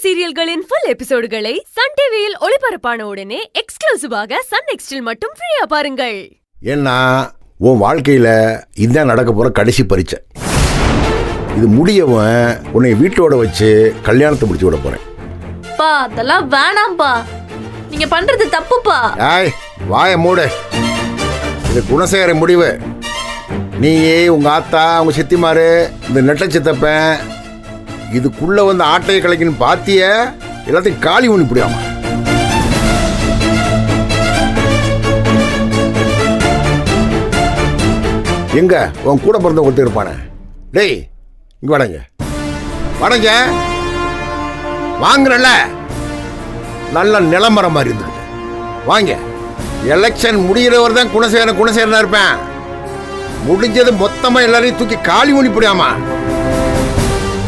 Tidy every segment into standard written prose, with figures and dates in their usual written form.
சீரியல்களின் full எபிசோடுகளை Sun டிவியில் ஒளிபரப்பான உடனே எக்ஸ்க்ளூசிவாக சன் நெக்ஸ்டில் மட்டும் ஃப்ரீயா பாருங்கள். ஏன்னா உன் வாழ்க்கையில இதுதான் நடக்க போற கடைசி பரீட்சை. இது முடியவன் உன்னை வீட்டோட வச்சு கல்யாணத்தை முடிச்சு விட போறேன். பா அதெல்லாம் வேணாம்பா, நீங்க பண்றது தப்புப்பா. ஏய் வாய மூடு. இது குணசேகர முடிவு. நீயே உங்க ஆத்தா உங்க சித்திமாரு இந்த நெட்ட சித்தப்பன் இதுக்குள்ள வந்து ஆட்டையை கலைக்குன்னு பாத்திய எல்லாத்தையும் காலி ஒண்ணு இப்படியாமா. எங்க உன் கூட பிறந்த ஒருத்தர் இருப்பானே, டேய் இங்க வடங்க வடங்க வாங்குறல நல்ல நிலமரம் மாதிரி இருந்துக்கிட்டு வாங்க. எலெக்ஷன் முடிகிறவர் தான் குணசேகரனா இருப்பேன். முடிஞ்சது மொத்தமா எல்லாரையும் தூக்கி காலி ஒண்ணி போடாமா.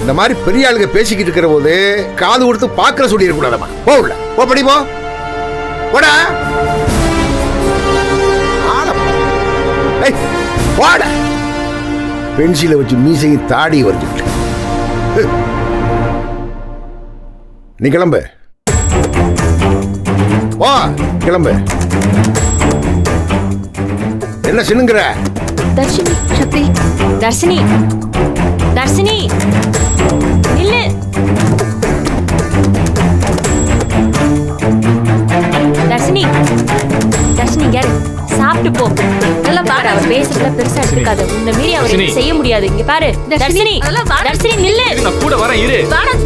இந்த மாதிரி பெரிய ஆளுங்க பேசிக்கிட்டு இருக்கிற போது காது கொடுத்து பாக்கிற சொல்லி இருக்கக்கூடாதம்மா. போகல போ படி போ போடா போட. பென்சிலை வச்சு மீசையும் தாடி வரைஞ்சுக்கிட்டு நீ கிளம்பு. போ கிளம்பு. என்ன சின்னுங்கிற? தர்ஷினி சக்தி தர்ஷினி தர்ஷினி இல்ல தர்ஷினி தர்ஷினி யாரு சாப்பிட்டு போ. நல்லா பாரு, அவர் பேசுறதுல பெருசா எடுத்துக்காத. உன்னை மீறி அவர் செய்ய முடியாது. இங்க பாரு தர்ஷினி தர்ஷினி நில்லு. நான் கூட வரேன் இரு. வேணாம்